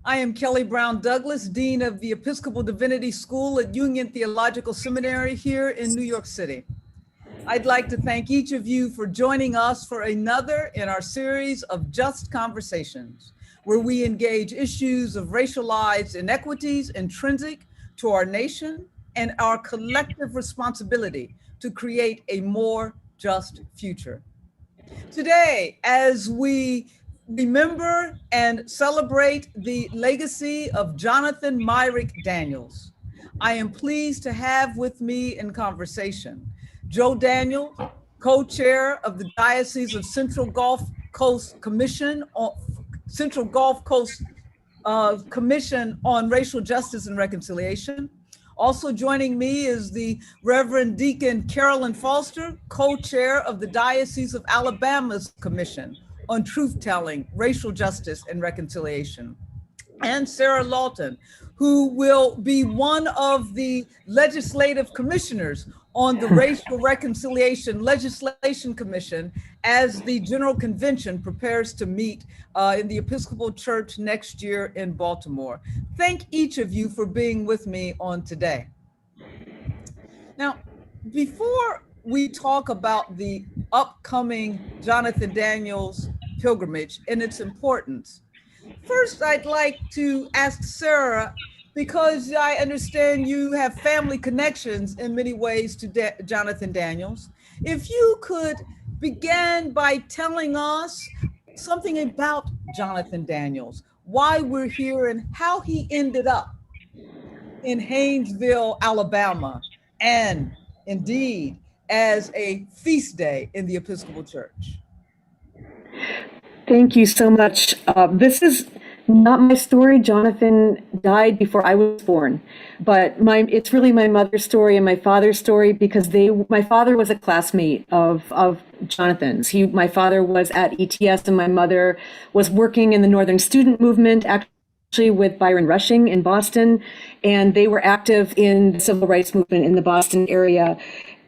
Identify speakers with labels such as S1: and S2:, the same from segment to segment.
S1: I am Kelly Brown Douglas, Dean of the Episcopal Divinity School at Union Theological Seminary here in New York City. I'd like to thank each of you for joining us for another in our series of Just Conversations, where we engage issues of racialized inequities intrinsic to our nation and our collective responsibility to create a more just future. Today, as we remember and celebrate the legacy of Jonathan Myrick Daniels, I am pleased to have with me in conversation Joe Daniels, co-chair of the Diocese of Central Gulf Coast Commission on Racial Justice and Reconciliation. Also joining me is the Reverend Deacon Carolyn Foster, co-chair of the Diocese of Alabama's Commission on Truth-Telling, Racial Justice and Reconciliation, and Sarah Lawton, who will be one of the legislative commissioners on the Racial Reconciliation Legislation Commission as the General Convention prepares to meet in the Episcopal Church next year in Baltimore. Thank each of you for being with me on today. Now, before we talk about the upcoming Jonathan Daniels Pilgrimage and its importance, first I'd like to ask Sarah, because I understand you have family connections in many ways to Jonathan Daniels, if you could begin by telling us something about Jonathan Daniels, why we're here and how he ended up in Haynesville, Alabama, and indeed as a feast day in the Episcopal Church.
S2: Thank you so much. This is not my story. Jonathan died before I was born, but it's really my mother's story and my father's story, because my father was a classmate of Jonathan's. My father was at ETS and my mother was working in the Northern Student Movement, actually with Byron Rushing in Boston, and they were active in the civil rights movement in the Boston area.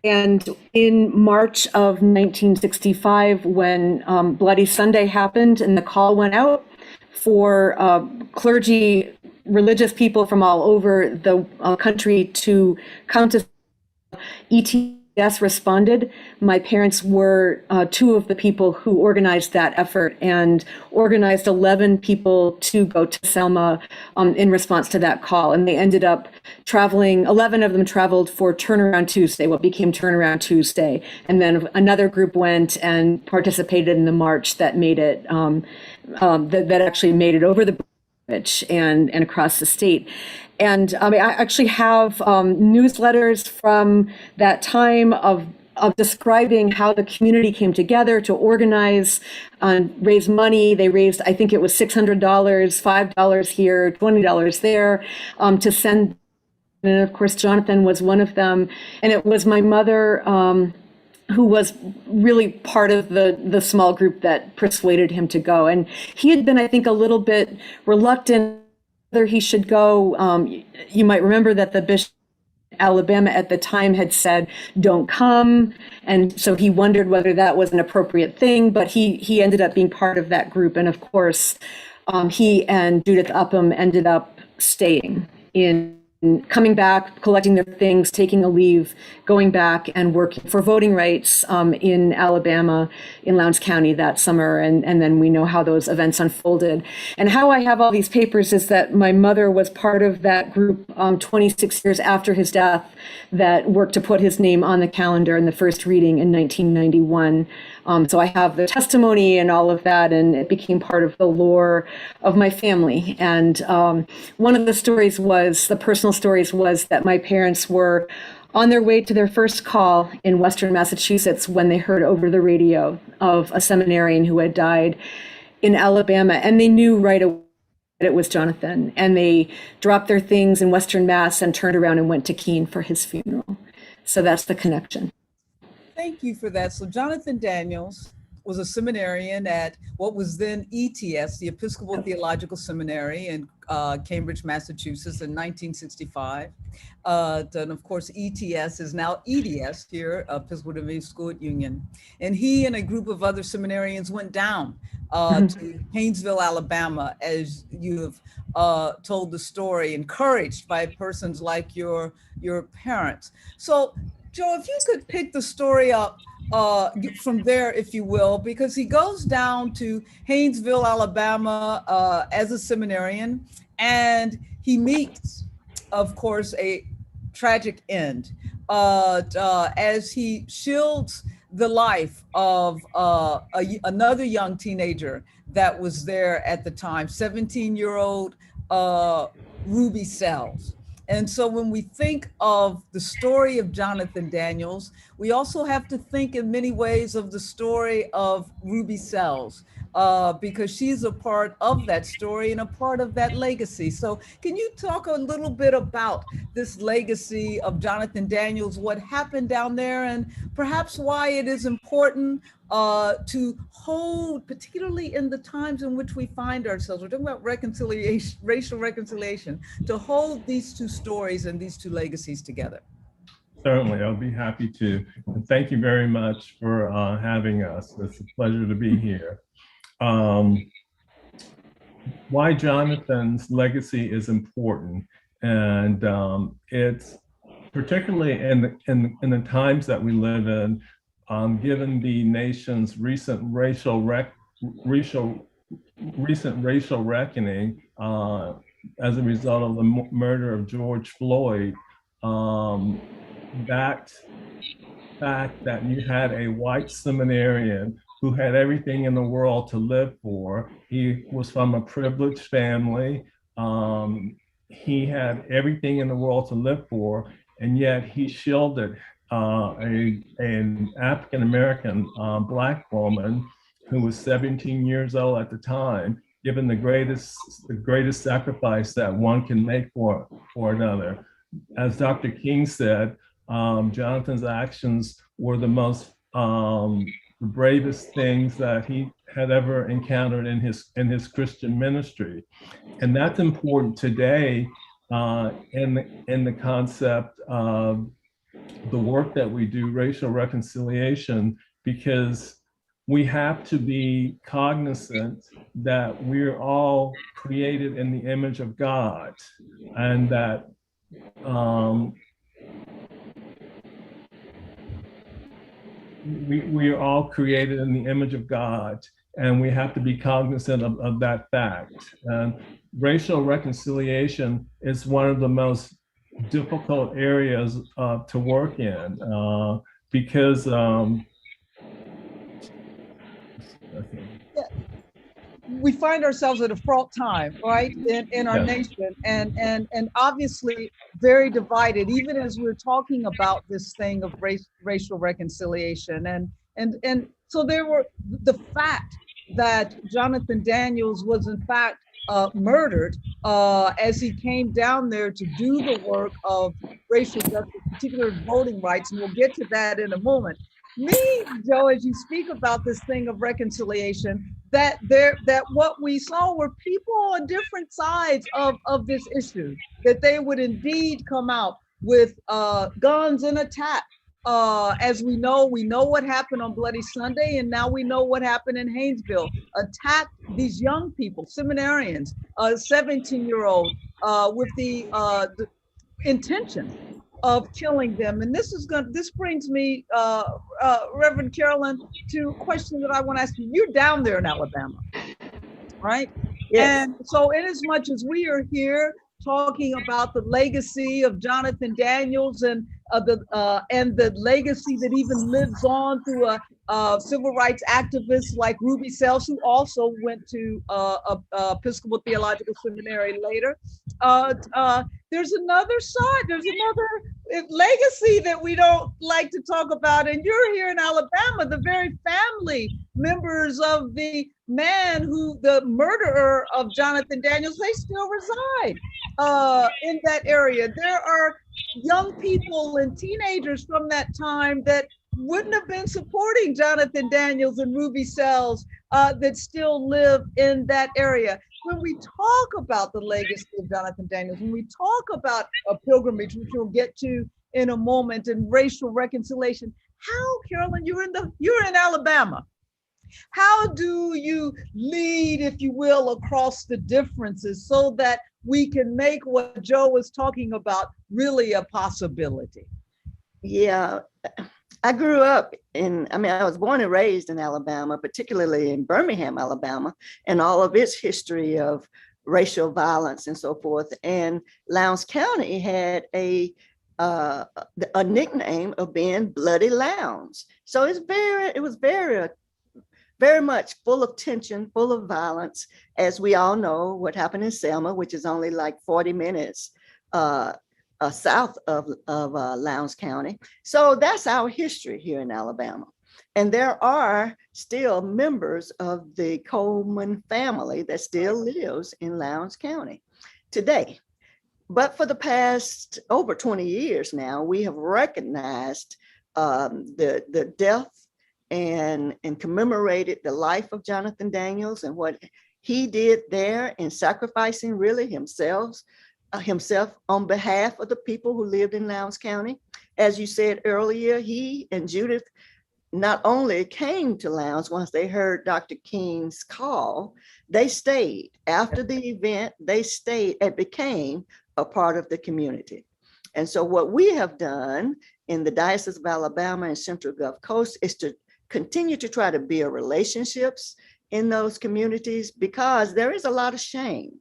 S2: And in March of 1965, when Bloody Sunday happened and the call went out for clergy, religious people from all over the country to come to ETS responded. My parents were two of the people who organized that effort and organized 11 people to go to Selma in response to that call. And they ended up traveling, 11 of them traveled for Turnaround Tuesday, what became Turnaround Tuesday. And then another group went and participated in the march that made it, that actually made it over the bridge and across the state. And I actually have newsletters from that time of describing how the community came together to organize, raise money. They raised, I think it was $600, $5 here, $20 there, to send. And of course, Jonathan was one of them. And it was my mother who was really part of the small group that persuaded him to go. And he had been, I think, a little bit reluctant whether he should go. You might remember that the bishop of Alabama at the time had said, "Don't come." And so he wondered whether that was an appropriate thing, but he ended up being part of that group. And of course, he and Judith Upham ended up staying coming back, collecting their things, taking a leave, going back and working for voting rights in Alabama, in Lowndes County that summer. And then we know how those events unfolded. And how I have all these papers is that my mother was part of that group 26 years after his death that worked to put his name on the calendar in the first reading in 1991. So I have the testimony and all of that, and it became part of the lore of my family. And one of the stories the personal stories was that my parents were on their way to their first call in Western Massachusetts when they heard over the radio of a seminarian who had died in Alabama, and they knew right away that it was Jonathan. And they dropped their things in Western Mass and turned around and went to Keene for his funeral. So that's the connection.
S1: Thank you for that. So Jonathan Daniels, was a seminarian at what was then ETS, the Episcopal Theological Seminary in Cambridge, Massachusetts in 1965. And of course, ETS is now EDS here, Episcopal Divinity School at Union. And he and a group of other seminarians went down to Haynesville, Alabama, as you have told the story, encouraged by persons like your parents. So, Joe, if you could pick the story up from there, if you will, because he goes down to Haynesville, Alabama as a seminarian, and he meets, of course, a tragic end as he shields the life of another young teenager that was there at the time, 17-year-old Ruby Sells. And so when we think of the story of Jonathan Daniels, we also have to think in many ways of the story of Ruby Sells, because she's a part of that story and a part of that legacy. So can you talk a little bit about this legacy of Jonathan Daniels, what happened down there, and perhaps why it is important to hold, particularly in the times in which we find ourselves, we're talking about reconciliation, racial reconciliation, to hold these two stories and these two legacies together?
S3: Certainly, I'll be happy to. And thank you very much for having us. It's a pleasure to be here. Why Jonathan's legacy is important, and it's particularly in the times that we live in, given the nation's recent racial reckoning as a result of the murder of George Floyd. That fact that you had a white seminarian who had everything in the world to live for. He was from a privileged family. He had everything in the world to live for, and yet he shielded an African-American Black woman who was 17 years old at the time, given the greatest sacrifice that one can make for another. As Dr. King said, Jonathan's actions were the bravest things that he had ever encountered in his Christian ministry. And that's important today in the concept of the work that we do, racial reconciliation, because we have to be cognizant that we're all created in the image of God, and that we are all created in the image of God, and we have to be cognizant of that fact. And racial reconciliation is one of the most difficult areas to work in because
S1: we find ourselves at a fraught time, right, in our nation, and obviously very divided, even as we're talking about this thing of racial reconciliation. And so there were the fact that Jonathan Daniels was in fact murdered as he came down there to do the work of racial justice, particularly voting rights, and we'll get to that in a moment. Me, Joe, as you speak about this thing of reconciliation, that what we saw were people on different sides of this issue, that they would indeed come out with guns and attack. As we know what happened on Bloody Sunday, and now we know what happened in Haynesville. Attacked these young people, seminarians, 17-year-old, with the intention of killing them. And this brings me, Reverend Carolyn, to a question that I want to ask you. You're down there in Alabama, right? Yes. And so in as much as we are here talking about the legacy of Jonathan Daniels and the legacy that even lives on through a civil rights activist like Ruby Sells, who also went to Episcopal Theological Seminary later. There's another side, there's another legacy that we don't like to talk about. And you're here in Alabama, the very family members of the man who, the murderer of Jonathan Daniels, they still reside in that area. There are young people and teenagers from that time that wouldn't have been supporting Jonathan Daniels and Ruby Sells that still live in that area. When we talk about the legacy of Jonathan Daniels, when we talk about a pilgrimage, which we'll get to in a moment, and racial reconciliation, how, Carolyn, you're in Alabama. How do you lead, if you will, across the differences so that we can make what Joe was talking about really a possibility?
S4: Yeah, I grew up I was born and raised in Alabama, particularly in Birmingham, Alabama, and all of its history of racial violence and so forth. And Lowndes County had a nickname of being Bloody Lowndes. So it was very much full of tension, full of violence. As we all know, what happened in Selma, which is only like 40 minutes south of Lowndes County. So that's our history here in Alabama. And there are still members of the Coleman family that still lives in Lowndes County today. But for the past over 20 years now, we have recognized the death and commemorated the life of Jonathan Daniels and what he did there in sacrificing really himself on behalf of the people who lived in Lowndes County. As you said earlier, he and Judith not only came to Lowndes once they heard Dr. King's call, they stayed. After the event, they stayed and became a part of the community. And so what we have done in the Diocese of Alabama and Central Gulf Coast is to continue to try to build relationships in those communities, because there is a lot of shame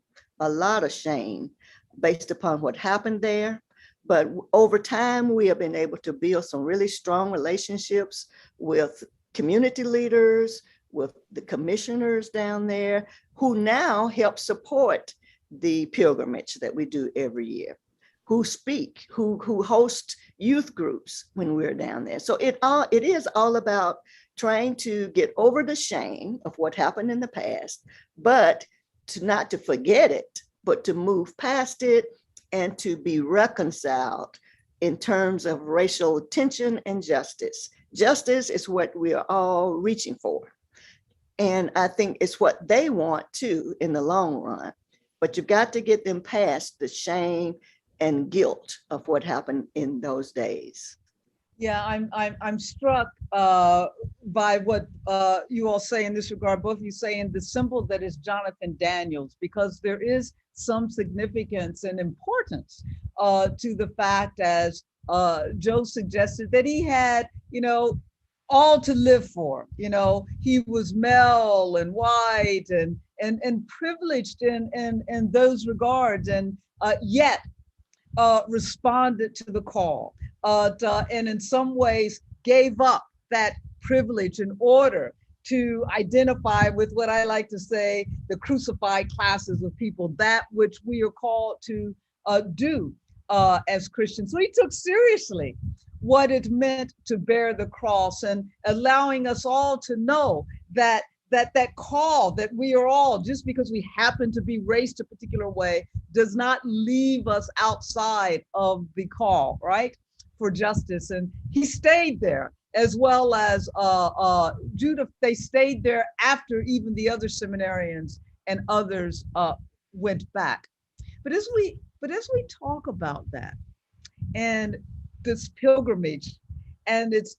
S4: based upon what happened there. But over time, we have been able to build some really strong relationships with community leaders, with the commissioners down there, who now help support the pilgrimage that we do every year, who speak, who host youth groups when we're down there. So it is all about trying to get over the shame of what happened in the past, but not to forget it, but to move past it and to be reconciled in terms of racial tension and justice. Justice is what we are all reaching for. And I think it's what they want too in the long run. But you've got to get them past the shame and guilt of what happened in those days.
S1: Yeah, I'm struck by what you all say in this regard, both of you saying the symbol that is Jonathan Daniels, because there is some significance and importance to the fact, as Joe suggested, that he had, all to live for. He was male and white and privileged in those regards, and yet responded to the call. And in some ways gave up that privilege in order to identify with what I like to say, the crucified classes of people, that which we are called to do as Christians. So he took seriously what it meant to bear the cross, and allowing us all to know that call that we are all, just because we happen to be raised a particular way, does not leave us outside of the call, right, for justice. And he stayed there, as well as Judith. They stayed there after even the other seminarians and others went back. But as we talk about that and this pilgrimage, and it's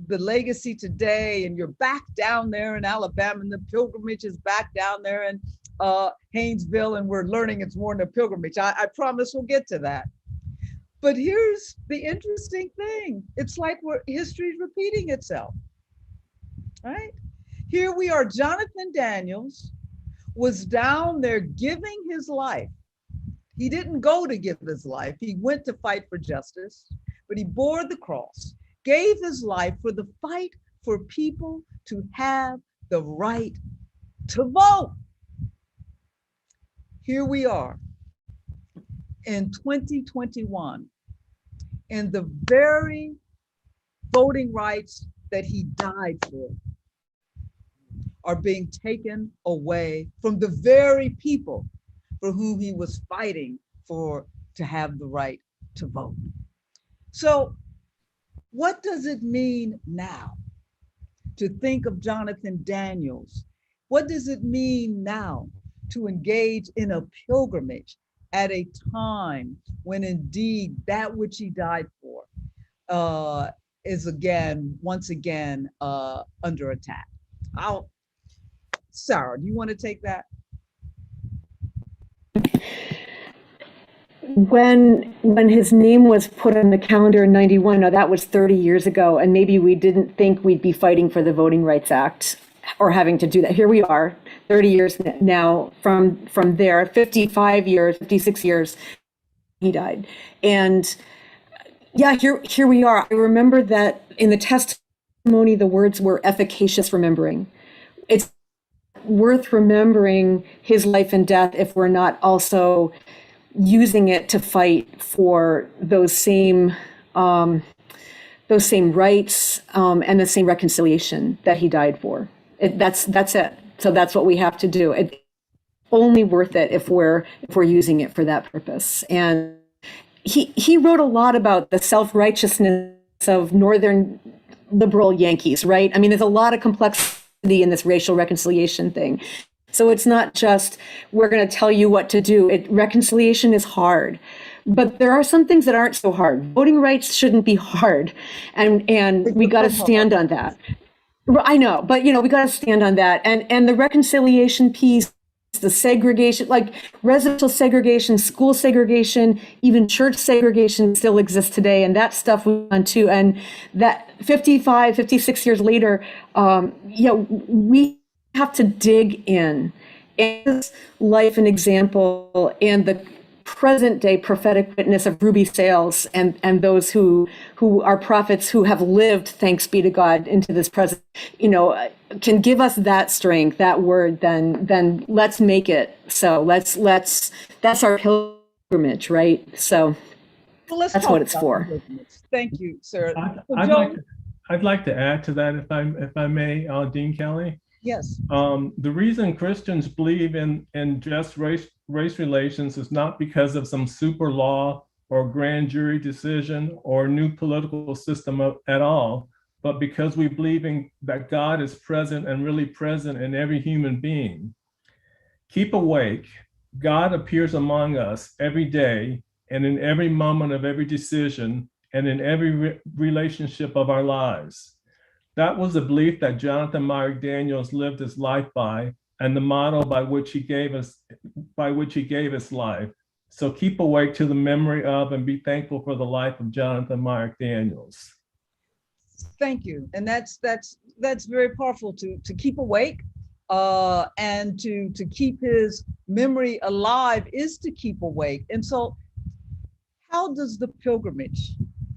S1: the legacy today, and you're back down there in Alabama, and the pilgrimage is back down there in Haynesville, and we're learning it's more than a pilgrimage. I promise we'll get to that. But here's the interesting thing. It's like history's repeating itself, right? Here we are, Jonathan Daniels was down there giving his life. He didn't go to give his life. He went to fight for justice, but he bore the cross, gave his life for the fight for people to have the right to vote. Here we are in 2021, and the very voting rights that he died for are being taken away from the very people for whom he was fighting for to have the right to vote. So What does it mean now to think of Jonathan Daniels? What does it mean now to engage in a pilgrimage at a time when indeed that which he died for is once again under attack? Sarah, do you want to take that?
S2: When his name was put on the calendar in 91, now that was 30 years ago, and maybe we didn't think we'd be fighting for the Voting Rights Act or having to do that. Here we are, 30 years now from there, 56 years, he died. And yeah, here we are. I remember that in the testimony, the words were efficacious remembering. It's worth remembering his life and death if we're not also using it to fight for those same rights and the same reconciliation that he died for. That's it. So that's what we have to do. It's only worth it if we're using it for that purpose. And he wrote a lot about the self-righteousness of Northern liberal Yankees, right? I mean, there's a lot of complexity in this racial reconciliation thing. So it's not just, we're going to tell you what to do. Reconciliation is hard, but there are some things that aren't so hard. Voting rights shouldn't be hard. And we got to stand on that. I know, but we got to stand on that. And the reconciliation piece, the segregation, like residential segregation, school segregation, even church segregation still exists today. And that stuff went on too. And that 56 years later, we have to dig in. His life and example and the present day prophetic witness of Ruby Sales and those who are prophets who have lived, thanks be to God, into this present, can give us that strength, that word, then let's make it. So that's our pilgrimage, right? So that's what it's for.
S1: Thank you, Sarah.
S3: I'd like to add to that, if I may, Dean Kelly.
S1: Yes.
S3: The reason Christians believe in just race relations is not because of some super law or grand jury decision or new political system at all, but because we believe that God is present and really present in every human being. Keep awake. God appears among us every day and in every moment of every decision and in every relationship of our lives. That was a belief that Jonathan Myrick Daniels lived his life by, and the model by which he gave his life. So keep awake to the memory of and be thankful for the life of Jonathan Myrick Daniels.
S1: Thank you, and that's very powerful to keep awake, and to keep his memory alive is to keep awake. And so, how does the pilgrimage,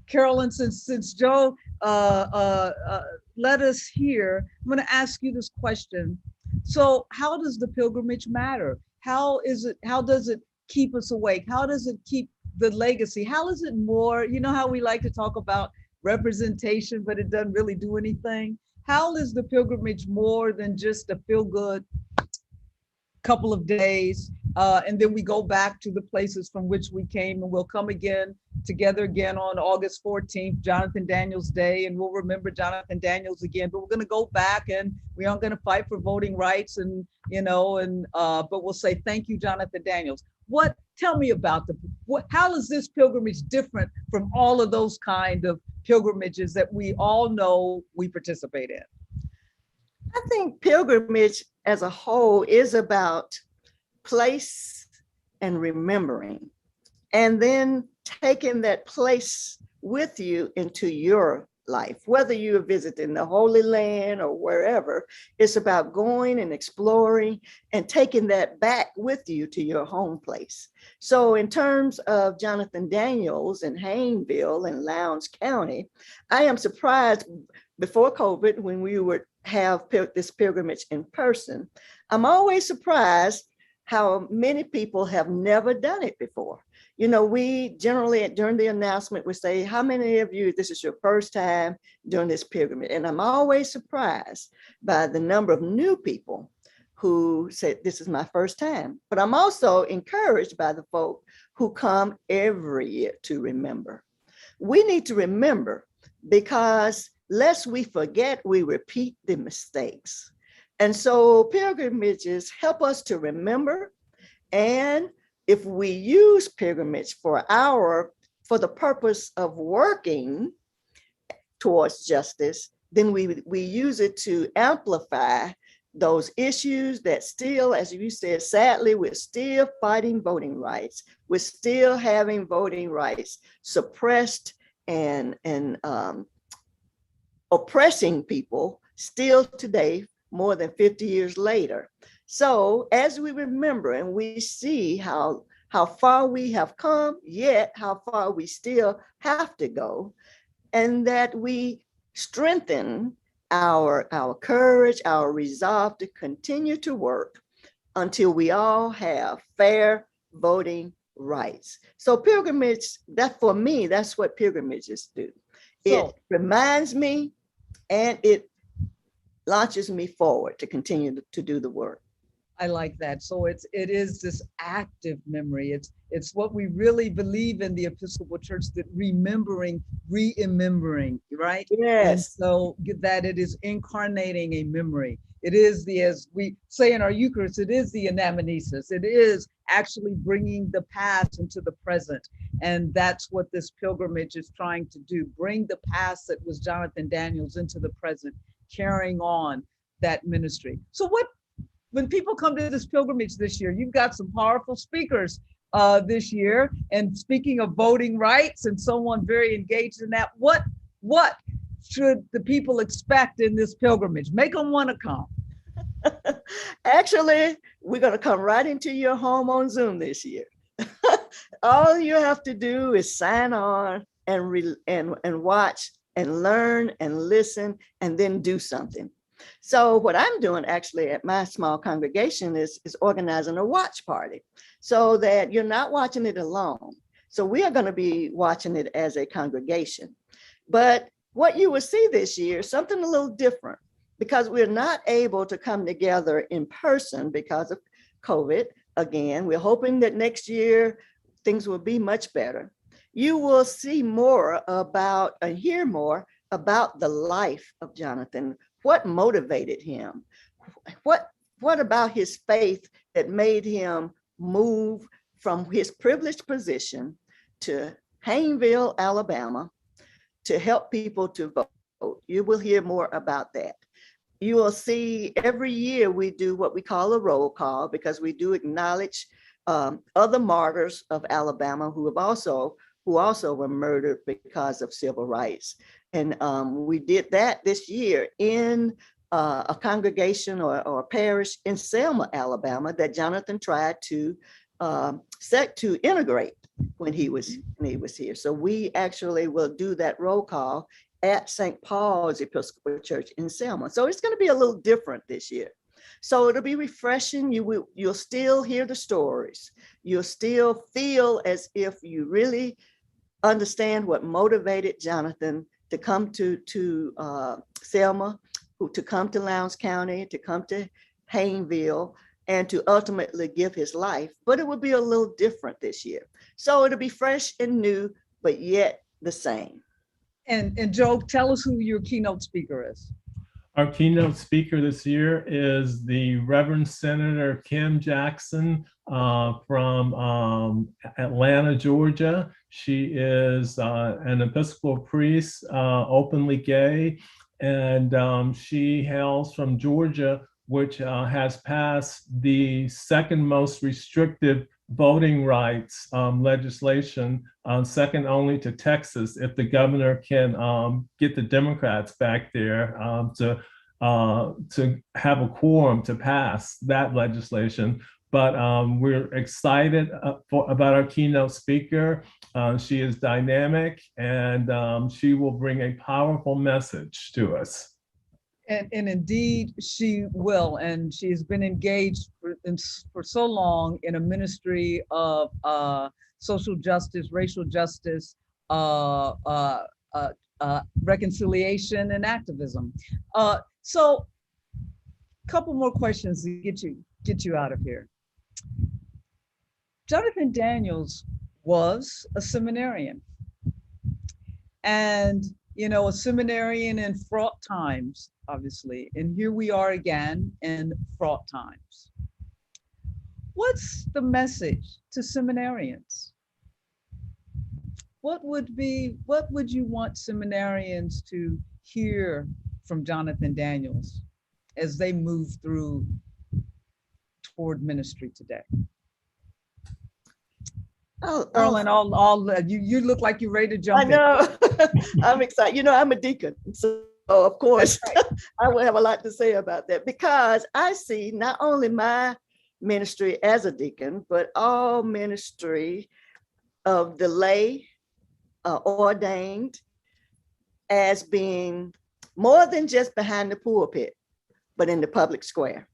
S1: Carolyn, since Joe let us hear, I'm going to ask you this question. So how does the pilgrimage matter? How does it keep us awake? How does it keep the legacy? How is it more, how we like to talk about representation, but it doesn't really do anything? How is the pilgrimage more than just a feel-good couple of days, and then we go back to the places from which we came, and we'll come together again on August 14th, Jonathan Daniels Day, and we'll remember Jonathan Daniels again, but we're going to go back and we aren't going to fight for voting rights but we'll say, thank you, Jonathan Daniels. Tell me about how is this pilgrimage different from all of those kind of pilgrimages that we all know we participate in?
S4: I think pilgrimage as a whole is about place and remembering, and then taking that place with you into your life, whether you're visiting the Holy Land or wherever. It's about going and exploring and taking that back with you to your home place. So in terms of Jonathan Daniels in Hayneville and Lowndes County, I am surprised before COVID when we would have this pilgrimage in person. I'm always surprised how many people have never done it before. We generally during the announcement we say, how many of you, this is your first time doing this pilgrimage? And I'm always surprised by the number of new people who said, this is my first time. But I'm also encouraged by the folk who come every year to remember. We need to remember because lest we forget, we repeat the mistakes. And so pilgrimages help us to remember. And if we use pilgrimage for the purpose of working towards justice, then we use it to amplify those issues that still, as you said, sadly, we're still fighting voting rights. We're still having voting rights suppressed and oppressing people still today, more than 50 years later. So as we remember and we see how far we have come, yet how far we still have to go, and that we strengthen our courage, our resolve to continue to work until we all have fair voting rights. So pilgrimage, that for me, that's what pilgrimages do. It reminds me and it launches me forward to continue to do the work.
S1: I like that. So it is this active memory. It's what we really believe in the Episcopal Church, that remembering, right?
S4: Yes.
S1: And so that it is incarnating a memory. It is as we say in our Eucharist, it is the anamnesis. It is actually bringing the past into the present. And that's what this pilgrimage is trying to do. Bring the past that was Jonathan Daniels into the present, carrying on that ministry. So when people come to this pilgrimage this year, you've got some powerful speakers this year. And speaking of voting rights and someone very engaged in that, what should the people expect in this pilgrimage? Make them want to come.
S4: Actually, we're going to come right into your home on Zoom this year. All you have to do is sign on and watch and learn and listen and then do something. So what I'm doing actually at my small congregation is organizing a watch party so that you're not watching it alone. So we are going to be watching it as a congregation. But what you will see this year, something a little different, because we're not able to come together in person because of COVID. Again, we're hoping that next year things will be much better. You will see more about and hear more about the life of Jonathan. What motivated him? What about his faith that made him move from his privileged position to Haynesville, Alabama, to help people to vote? You will hear more about that. You will see every year we do what we call a roll call, because we do acknowledge other martyrs of Alabama who also were murdered because of civil rights. And we did that this year in a congregation or a parish in Selma, Alabama, that Jonathan tried to integrate when he was here. So we actually will do that roll call at St. Paul's Episcopal Church in Selma. So it's going to be a little different this year. So it'll be refreshing. You'll still hear the stories. You'll still feel as if you really understand what motivated Jonathan to come to Selma, to come to Lowndes County, to come to Haynesville, and to ultimately give his life. But it will be a little different this year. So it'll be fresh and new, but yet the same.
S1: And Joe, tell us who your keynote speaker is.
S3: Our keynote speaker this year is the Reverend Senator Kim Jackson from Atlanta, Georgia. She is an Episcopal priest, openly gay, and she hails from Georgia, which has passed the second most restrictive voting rights legislation, second only to Texas, if the governor can get the Democrats back there to have a quorum to pass that legislation. But we're excited about our keynote speaker. She is dynamic, and she will bring a powerful message to us.
S1: And indeed, she will. And she has been engaged for so long in a ministry of social justice, racial justice, reconciliation, and activism. So, a couple more questions to get you out of here. Jonathan Daniels was a seminarian, and you know, a seminarian in fraught times, obviously. And here we are again in fraught times. What's the message to seminarians? What would you want seminarians to hear from Jonathan Daniels as they move through toward ministry today? Carolyn, you look like you're ready to jump
S4: I
S1: in.
S4: know. I'm excited. You know, I'm a deacon. So of course,
S1: Right.
S4: I will have a lot to say about that, because I see not only my ministry as a deacon, but all ministry of the lay ordained as being more than just behind the pulpit, but in the public square.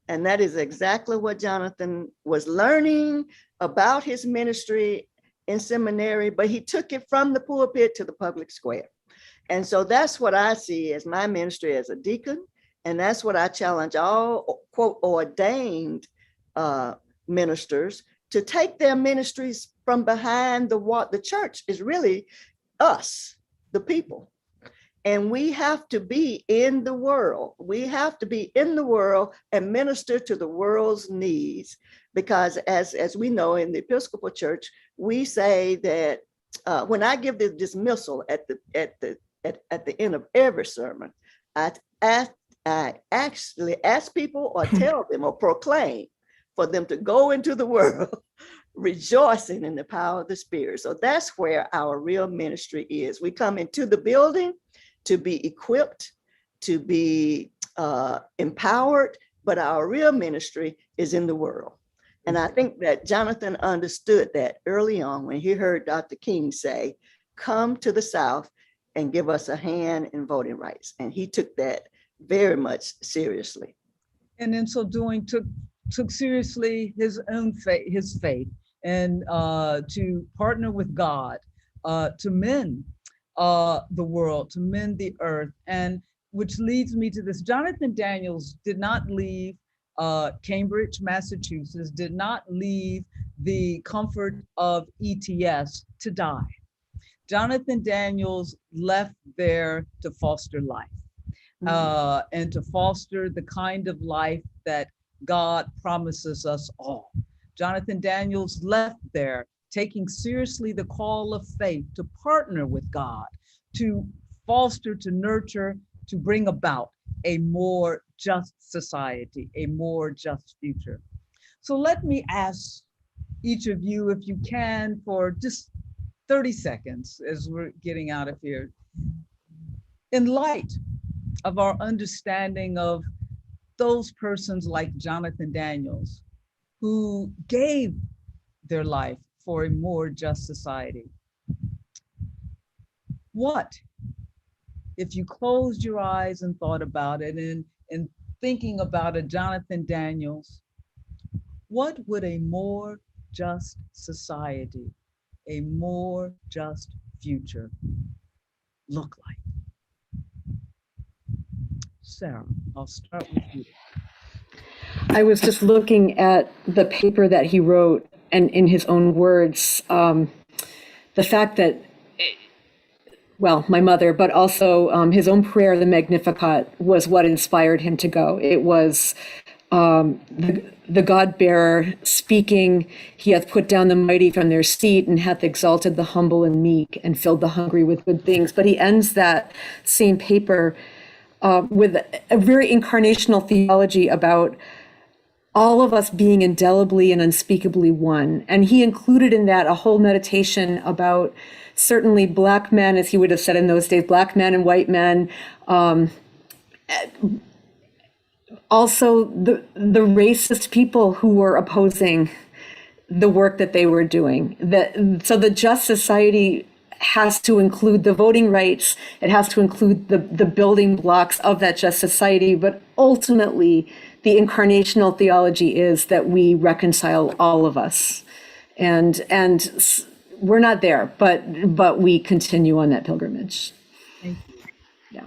S4: And that is exactly what Jonathan was learning about his ministry in seminary, but he took it from the pulpit to the public square. And so that's what I see as my ministry as a deacon. And that's what I challenge all, quote, ordained ministers to take their ministries from behind the church is really us, the people. And we have to be in the world. We have to be in the world and minister to the world's needs. Because as we know in the Episcopal Church, we say that when I give the dismissal at the end of every sermon, I actually ask people or tell them or proclaim for them to go into the world rejoicing in the power of the Spirit. So that's where our real ministry is. We come into the building to be equipped, to be empowered, but our real ministry is in the world. And I think that Jonathan understood that early on when he heard Dr. King say, come to the South and give us a hand in voting rights. And he took that very much seriously.
S1: And in so doing, took seriously his own faith, and to partner with God to mend the world, to mend the earth. And which leads me to this: Jonathan Daniels did not leave Cambridge, Massachusetts, did not leave the comfort of ETS to die. Jonathan Daniels left there to foster life, and to foster the kind of life that God promises us all. Jonathan Daniels left there taking seriously the call of faith to partner with God, to foster, to nurture, to bring about a more just society, a more just future. So let me ask each of you, if you can, for just 30 seconds as we're getting out of here, in light of our understanding of those persons like Jonathan Daniels, who gave their life for a more just society. What, if you closed your eyes and thought about it, and thinking about a Jonathan Daniels, what would a more just society, a more just future look like? Sarah, I'll start with you.
S2: I was just looking at the paper that he wrote, and in his own words, the fact that, well, my mother, but also his own prayer, the Magnificat, was what inspired him to go. It was the God-bearer speaking, he hath put down the mighty from their seat and hath exalted the humble and meek and filled the hungry with good things. But he ends that same paper with a very incarnational theology about all of us being indelibly and unspeakably one. And he included in that a whole meditation about certainly Black men, as he would have said in those days, Black men and white men, also the racist people who were opposing the work that they were doing. So the just society has to include the voting rights, it has to include the building blocks of that just society, but ultimately the incarnational theology is that we reconcile all of us. And we're not there, but we continue on that pilgrimage.
S1: Thank you.
S2: Yeah.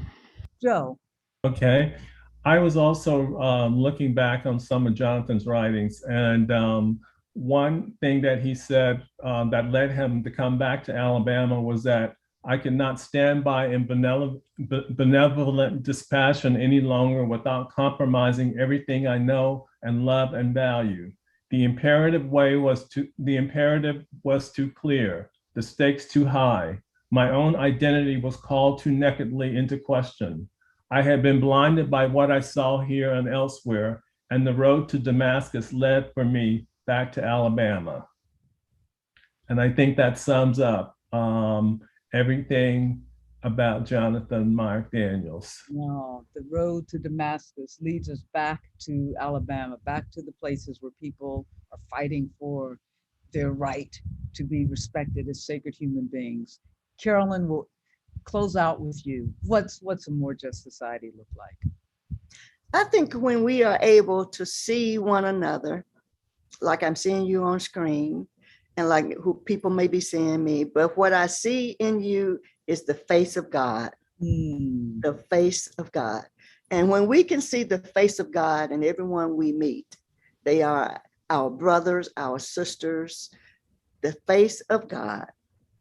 S1: Joe.
S3: Okay. I was also looking back on some of Jonathan's writings, and one thing that he said that led him to come back to Alabama was that I could not stand by in benevolent dispassion any longer without compromising everything I know and love and value. The imperative was too clear, the stakes too high. My own identity was called too nakedly into question. I had been blinded by what I saw here and elsewhere, and the road to Damascus led for me back to Alabama. And I think that sums up everything about Jonathan Myrick Daniels.
S1: No, the road to Damascus leads us back to Alabama, back to the places where people are fighting for their right to be respected as sacred human beings. Carolyn, will close out with you. What's a more just society look like?
S4: I think when we are able to see one another, like I'm seeing you on screen, and like who people may be seeing me, but what I see in you is the face of God, the face of God. And when we can see the face of God in everyone we meet, they are our brothers, our sisters, the face of God.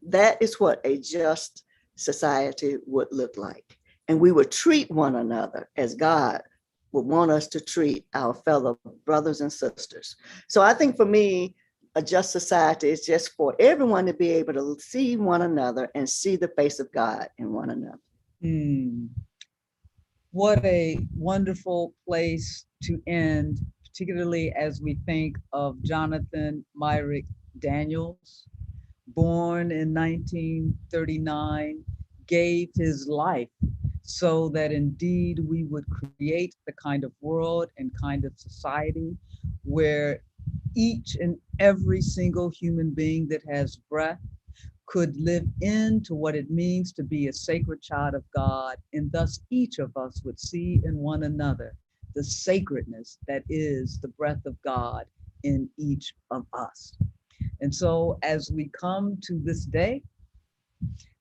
S4: That is what a just society would look like. And we would treat one another as God would want us to treat our fellow brothers and sisters. So I think for me, a just society is just for everyone to be able to see one another and see the face of God in one another.
S1: What a wonderful place to end, particularly as we think of Jonathan Myrick Daniels, born in 1939, gave his life so that indeed we would create the kind of world and kind of society where each and every single human being that has breath could live into what it means to be a sacred child of God, and thus each of us would see in one another the sacredness that is the breath of God in each of us. And so as we come to this day,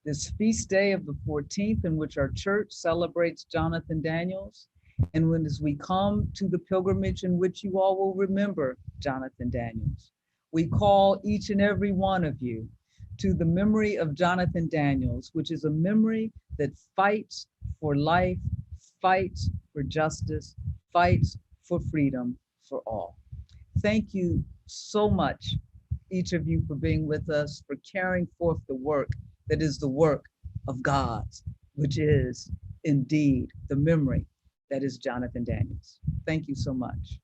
S1: this feast day of the 14th, in which our church celebrates Jonathan Daniels, and as we come to the pilgrimage in which you all will remember Jonathan Daniels, we call each and every one of you to the memory of Jonathan Daniels, which is a memory that fights for life, fights for justice, fights for freedom for all. Thank you so much, each of you, for being with us, for carrying forth the work that is the work of God's, which is indeed the memory that is Jonathan Daniels. Thank you so much.